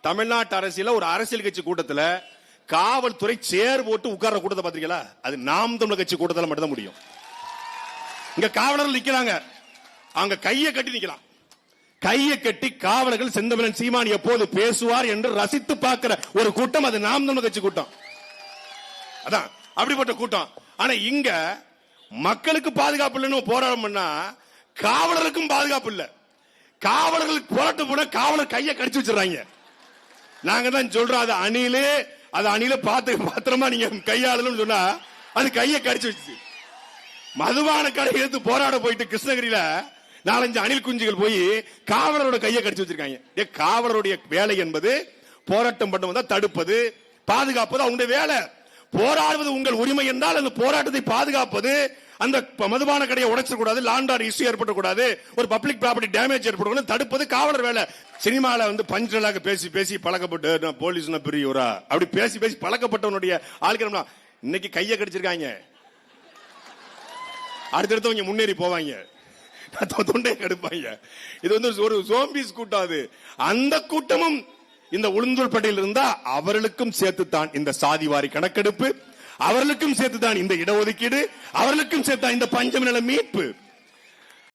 தமிழ்நாட்டு அரசியல ஒரு அரசியல் கட்சி கூட்டத்தில் காவல்துறை சேர் போட்டு உட்கார்ற கூட்டத்தை பாத்தீங்களா? அது நாம் தமிழர் கட்சி கூட்டத்தில் மட்டும்தான் முடியும். இங்க காவலர்கள் நிக்கிறாங்க, அவங்க கையை கட்டி நிக்கலாம். கையை கட்டி காவலர்கள் செந்தமிழன் சீமான் எப்போது பேசுவார் என்று ரசித்து பார்க்கிற ஒரு கூட்டம் அது நாம் தமிழர் கட்சி கூட்டம். அதான் அப்படிப்பட்ட கூட்டம். ஆனா இங்க மக்களுக்கு பாதுகாப்பு இல்லைன்னு போராட்டம் பண்ணா காவலருக்கும் பாதுகாப்பு இல்ல. காவலர்களுக்கு போராட்டம் போனா காவலர் கையை கடிச்சு வச்சிடறாங்க. நாங்க தான் சொல்றோம், அது அணில பார்த்து பத்திரமா நீங்க கையாளணும் சொன்னா அது கையை கடிச்சு வச்சு. மதுபான கடை எடுத்து போராட போயிட்டு கிருஷ்ணகிரியில 4-5 அணில் குஞ்சுகள் போய் காவலரோட கையை கடிச்சு வச்சிருக்காங்க. காவலருடைய வேலை என்பது போராட்டம் பண்ண வந்தா தடுப்பது, பாதுகாப்பது அவங்களுடைய வேலை. போராடுவது உங்கள் உரிமை என்றால் அந்த போராட்டத்தை பாதுகாப்பது, அந்த மதுபான கடையை உடைச்சிடக்கூடாது, லாண்ட் ஆர்டர் இஷ்யூ ஏற்படக்கூடாது, ஒரு பப்ளிக் ப்ராப்பர்ட்டி டேமேஜ் ஏற்படக்கூடாது, தடுப்பது காவலர் வேலை. சினிமால பஞ்சலாக பேசி பேசி பழக்கப்பட்டு போலீஸ் பெரியவரா அப்படி பேசி பேசி பழக்கப்பட்டவனுடைய ஆட்கள் இன்னைக்கு கையை கடிச்சிருக்காங்க. அடுத்தடுத்தவங்க முன்னேறி போவாங்க, தொண்டையை கடுப்பாங்க. இது ஒரு சோம்பிஸ் கூட்டம். அது அந்த கூட்டமும் இந்த உளுந்தூர்பேட்டையில் இருந்தா அவர்களுக்கும் சேர்த்துத்தான் இந்த சாதிவாரி கணக்கெடுப்பு, அவர்களுக்கும் சேர்த்துதான் இந்த இடஒதுக்கீடு, அவர்களுக்கும் சேர்த்தான் இந்த பஞ்சம நில மீட்பு.